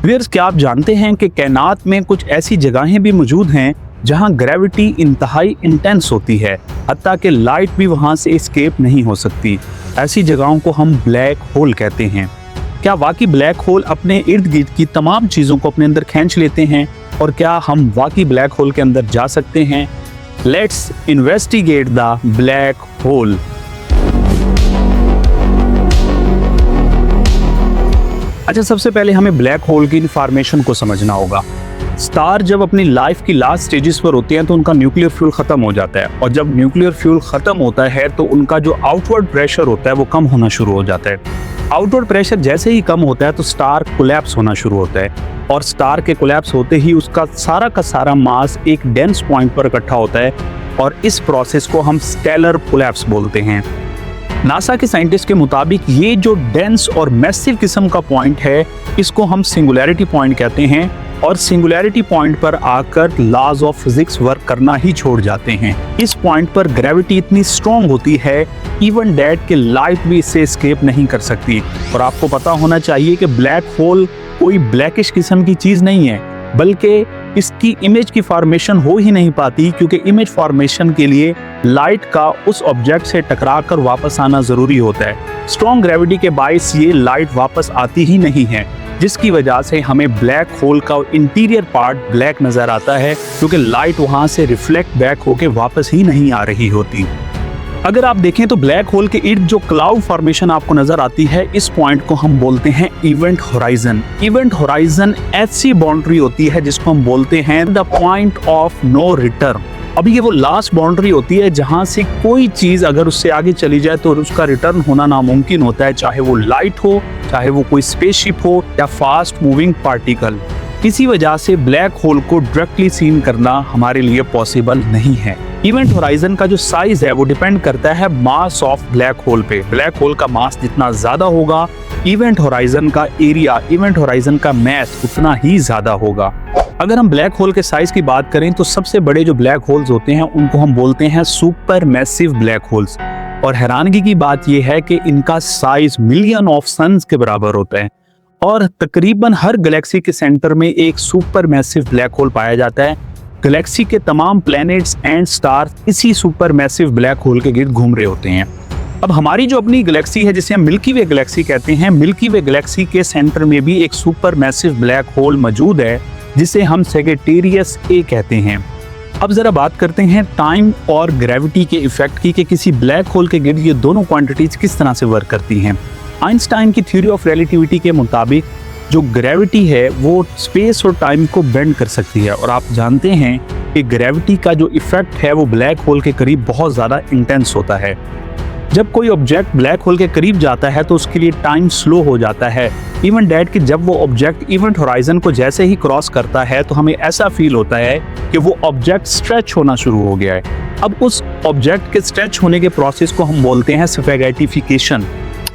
Viewers, क्या आप जानते हैं कि कायनात में कुछ ऐसी जगहें भी मौजूद हैं जहां ग्रेविटी इंतहाई इंटेंस होती है, हत्ता कि लाइट भी वहां से एस्केप नहीं हो सकती। ऐसी जगहों को हम ब्लैक होल कहते हैं। क्या वाकई ब्लैक होल अपने इर्द गिर्द की तमाम चीज़ों को अपने अंदर खींच लेते हैं, और क्या हम वाकई ब्लैक होल के अंदर जा सकते हैं? Let's investigate the black hole. अच्छा, सबसे पहले हमें ब्लैक होल की इन्फॉर्मेशन को समझना होगा। स्टार जब अपनी लाइफ की लास्ट स्टेजेस पर होते हैं तो उनका न्यूक्लियर फ्यूल खत्म हो जाता है, और जब न्यूक्लियर फ्यूल खत्म होता है तो उनका जो आउटवर्ड प्रेशर होता है वो कम होना शुरू हो जाता है। आउटवर्ड प्रेशर जैसे ही कम होता है तो स्टार कोलैप्स होना शुरू होता है, और स्टार के कोलैप्स होते ही उसका सारा का सारा मास एक डेंस पॉइंट पर इकट्ठा होता है, और इस प्रोसेस को हम स्टेलर कोलैप्स बोलते हैं। नासा के साइंटिस्ट के मुताबिक ये जो डेंस और मैसिव किस्म का पॉइंट है, इसको हम सिंगुलैरिटी पॉइंट कहते हैं, और सिंगुलैरिटी पॉइंट पर आकर लॉज ऑफ फिजिक्स वर्क करना ही छोड़ जाते हैं। इस पॉइंट पर ग्रेविटी इतनी स्ट्रॉन्ग होती है इवन दैट कि लाइट भी इससे एस्केप नहीं कर सकती। और आपको पता होना चाहिए कि ब्लैक होल कोई ब्लैकिश किस्म की चीज़ नहीं है, बल्कि इसकी इमेज की फॉर्मेशन हो ही नहीं पाती, क्योंकि इमेज फॉर्मेशन के लिए लाइट का उस ऑब्जेक्ट से टकराकर वापस आना ज़रूरी होता है। स्ट्रॉन्ग ग्रेविटी के बायस ये लाइट वापस आती ही नहीं है, जिसकी वजह से हमें ब्लैक होल का इंटीरियर पार्ट ब्लैक नज़र आता है, क्योंकि लाइट वहाँ से रिफ्लेक्ट बैक होकर वापस ही नहीं आ रही होती। अगर आप देखें तो ब्लैक होल के इर्द जो क्लाउड फॉर्मेशन आपको नजर आती है, इस पॉइंट को हम बोलते हैं इवेंट होराइजन। इवेंट होराइजन ऐसी बाउंड्री होती है जिसको हम बोलते हैं the point of no return. अभी ये वो लास्ट बाउंड्री होती है जहां से कोई चीज अगर उससे आगे चली जाए तो उसका रिटर्न होना नामुमकिन होता है, चाहे वो लाइट हो, चाहे वो कोई स्पेसशिप हो या फास्ट मूविंग पार्टिकल। इसी वजह से ब्लैक होल को डायरेक्टली सीन करना हमारे लिए पॉसिबल नहीं है। इवेंट होराइजन का जो साइज है वो डिपेंड करता है मास ऑफ ब्लैक होल पे। ब्लैक होल का मास जितना ज्यादा होगा, इवेंट होराइजन का एरिया, इवेंट होराइजन का मैस उतना ही ज्यादा होगा। अगर हम ब्लैक होल के साइज की बात करें तो सबसे बड़े जो ब्लैक होल्स होते हैं उनको हम बोलते हैं सुपर मैसिव ब्लैक होल्स, और हैरानगी की बात यह है कि इनका साइज मिलियन ऑफ सन्स के बराबर होता है, और तकरीबन हर गैलेक्सी के सेंटर में एक सुपर मैसिव ब्लैक होल पाया जाता है। गैलेक्सी के तमाम प्लैनेट्स एंड स्टार्स इसी सुपर मैसिव ब्लैक होल के गिर्द घूम रहे होते हैं। अब हमारी जो अपनी गैलेक्सी है, जिसे हम मिल्की वे गैलेक्सी कहते हैं, मिल्की वे गैलेक्सी के सेंटर में भी एक सुपर मैसिव ब्लैक होल मौजूद है, जिसे हम सैजिटेरियस ए कहते हैं। अब जरा बात करते हैं टाइम और ग्रेविटी के इफेक्ट की, कि किसी ब्लैक होल के गिर्द ये दोनों क्वांटिटीज किस तरह से वर्क करती हैं। आइंस्टाइन की थ्योरी ऑफ रिलेटिविटी के मुताबिक जो ग्रेविटी है वो स्पेस और टाइम को बेंड कर सकती है, और आप जानते हैं कि ग्रेविटी का जो इफेक्ट है वो ब्लैक होल के करीब बहुत ज़्यादा इंटेंस होता है। जब कोई ऑब्जेक्ट ब्लैक होल के करीब जाता है तो उसके लिए टाइम स्लो हो जाता है, इवन डैट कि जब वो ऑब्जेक्ट इवेंट होराइजन को जैसे ही क्रॉस करता है तो हमें ऐसा फील होता है कि वो ऑब्जेक्ट स्ट्रेच होना शुरू हो गया है। अब उस ऑब्जेक्ट के स्ट्रेच होने के प्रोसेस को हम बोलते हैं स्पैगेटिफिकेशन।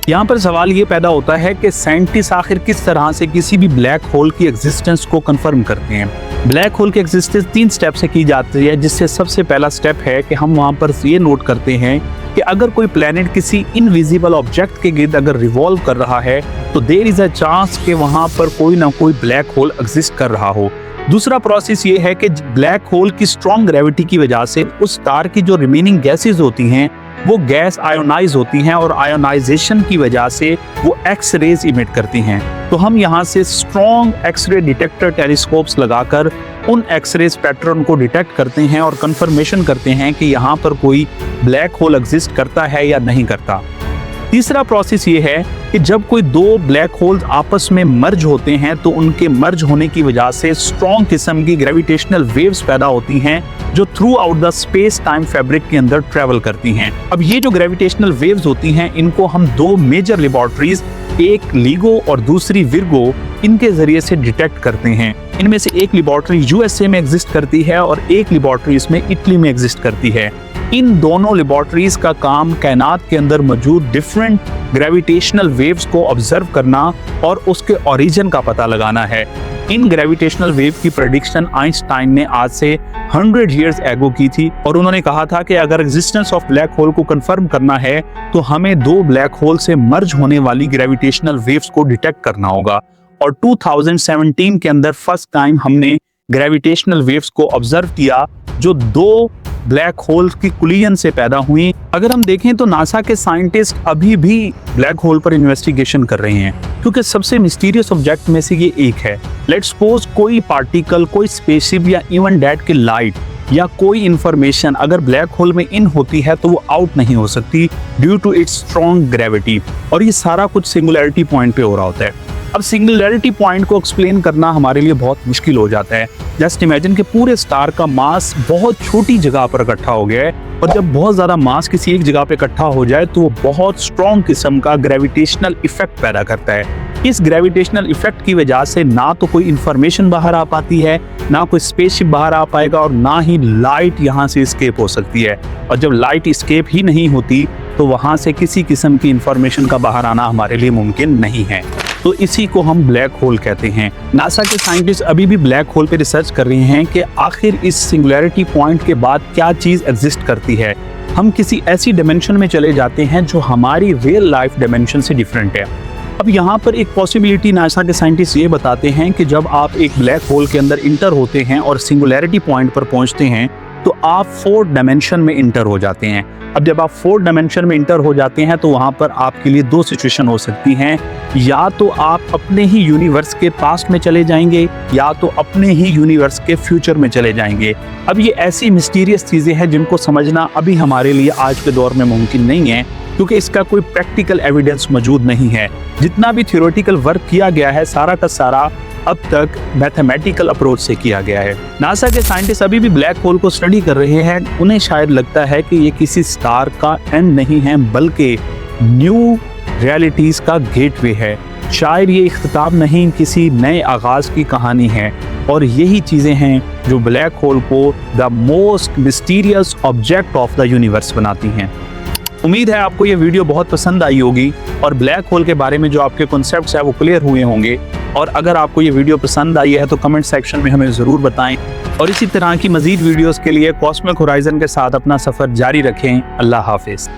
यहाँ पर सवाल ये पैदा होता है कि साइंटिस्ट आखिर किस तरह से किसी भी ब्लैक होल की एग्जिस्टेंस को कंफर्म करते हैं। ब्लैक होल की एग्जिस्टेंस 3 स्टेप से की जाती है, जिससे सबसे पहला स्टेप है कि हम वहाँ पर ये नोट करते हैं कि अगर कोई प्लैनेट किसी इनविजिबल ऑब्जेक्ट के गिर्द अगर रिवॉल्व कर रहा है तो देयर इज अ चांस कि वहाँ पर कोई ना कोई ब्लैक होल एग्जिस्ट कर रहा हो। दूसरा प्रोसेस ये है कि ब्लैक होल की स्ट्रॉन्ग ग्रेविटी की वजह से उस स्टार की जो रिमेनिंग गैसेज होती हैं वो गैस आयोनाइज होती हैं, और आयोनाइजेशन की वजह से वो एक्स रेज इमिट करती हैं। तो हम यहाँ से strong X ray detector telescopes लगाकर उन एक्स रेज पैटर्न को डिटेक्ट करते हैं और कंफर्मेशन करते हैं कि यहाँ पर कोई ब्लैक होल एग्जिस्ट करता है या नहीं करता। तीसरा प्रोसेस ये है कि जब कोई 2 ब्लैक होल्स आपस में मर्ज होते हैं तो उनके मर्ज होने की वजह से स्ट्रॉन्ग किस्म की ग्रेविटेशनल वेव्स पैदा होती हैं, जो through out the space time fabric के अंदर ट्रेवल करती हैं। अब ये जो ग्रेविटेशनल वेव्स होती हैं, इनको हम 2 मेजर लेबोरेटरीज, एक लीगो और दूसरी विर्गो, इनके जरिए से डिटेक्ट करते हैं। इनमें से एक लेबोरेटरी यूएसए में एग्जिस्ट करती है और एक लेबोरेटरी इसमें इटली में एग्जिस्ट करती है। इन दोनों लेबोरेटरीज का काम कायनात के अंदर मौजूद डिफरेंट ग्रेविटेशनल वेव्स को ऑब्जर्व करना और उसके ओरिजिन का पता लगाना है। इन ग्रेविटेशनल वेव की प्रेडिक्शन आइंस्टाइन ने आज से 100 इयर्स एगो की थी, और उन्होंने कहा था कि अगर एग्जिस्टेंस ऑफ ब्लैक होल को कंफर्म करना है तो हमें 2 ब्लैक होल से मर्ज होने वाली ग्रेविटेशनल वेव्स को डिटेक्ट करना होगा। और 2017 के अंदर फर्स्ट टाइम हमने ग्रेविटेशनल वेव्स को ऑब्जर्व किया जो दो ब्लैक होल की कुलियन से पैदा हुई। अगर हम देखें तो नासा के साइंटिस्ट अभी भी ब्लैक होल पर इन्वेस्टिगेशन कर रहे हैं क्योंकि सबसे मिस्टीरियस ऑब्जेक्ट में से ये एक है। लेट्स सपोज कोई पार्टिकल, कोई स्पेसशिप या इवन डेट की लाइट या कोई इंफॉर्मेशन अगर ब्लैक होल में इन होती है तो वो आउट नहीं हो सकती due to its strong gravity, और ये सारा कुछ सिंगुलैरिटी पॉइंट पे हो रहा होता है। अब सिंगुलैरिटी पॉइंट को एक्सप्लेन करना हमारे लिए बहुत मुश्किल हो जाता है। जस्ट इमेजिन कि पूरे स्टार का मास बहुत छोटी जगह पर इकट्ठा हो गया है, और जब बहुत ज्यादा मास किसी एक जगह पे इकट्ठा हो जाए तो वो बहुत स्ट्रॉन्ग किस्म का ग्रेविटेशनल इफेक्ट पैदा करता है। इस ग्रेविटेशनल इफेक्ट की वजह से ना तो कोई इंफॉर्मेशन बाहर आ पाती है, ना कोई स्पेसशिप बाहर आ पाएगा, और ना ही लाइट यहाँ से एस्केप हो सकती है। और जब लाइट एस्केप ही नहीं होती तो वहां से किसी किस्म की इंफॉर्मेशन का बाहर आना हमारे लिए मुमकिन नहीं है। तो इसी को हम ब्लैक होल कहते हैं। नासा के साइंटिस्ट अभी भी ब्लैक होल पे रिसर्च कर रहे हैं कि आखिर इस सिंगुलैरिटी पॉइंट के बाद क्या चीज एग्जिस्ट करती है। हम किसी ऐसी डायमेंशन में चले जाते हैं जो हमारी रियल लाइफ डायमेंशन से डिफरेंट है। अब यहाँ पर एक पॉसिबिलिटी नासा के साइंटिस्ट ये बताते हैं कि जब आप एक ब्लैक होल के अंदर इंटर होते हैं और सिंगुलैरिटी पॉइंट पर पहुंचते हैं तो आप 4 डायमेंशन में इंटर हो जाते हैं। अब जब आप 4 डायमेंशन में इंटर हो जाते हैं तो वहां पर आपके लिए 2 सिचुएशन हो सकती हैं, या तो आप अपने ही यूनिवर्स के पास्ट में चले जाएंगे या तो अपने ही यूनिवर्स के फ्यूचर में चले जाएंगे। अब ये ऐसी मिस्टीरियस चीजें हैं जिनको समझना अभी हमारे लिए आज के दौर में मुमकिन नहीं है क्योंकि इसका कोई प्रैक्टिकल एविडेंस मौजूद नहीं है। जितना भी थ्योरेटिकल वर्क किया गया है सारा का सारा अब तक मैथमेटिकल अप्रोच से किया गया है। नासा के साइंटिस्ट अभी भी ब्लैक होल को स्टडी कर रहे हैं। उन्हें शायद लगता है कि ये किसी स्टार का एंड नहीं है बल्कि न्यू रियलिटीज का गेटवे है। शायद ये इख्तिताम नहीं, किसी नए आगाज की कहानी है, और यही चीजें हैं जो ब्लैक होल को the most mysterious object of the universe बनाती हैं। उम्मीद है आपको ये वीडियो बहुत पसंद आई होगी और ब्लैक होल के बारे में जो आपके कॉन्सेप्ट्स हैं वो क्लियर हुए होंगे। और अगर आपको ये वीडियो पसंद आई है तो कमेंट सेक्शन में हमें ज़रूर बताएं, और इसी तरह की मज़ीद वीडियोस के लिए कॉस्मिक होराइजन के साथ अपना सफ़र जारी रखें। अल्लाह हाफिज़।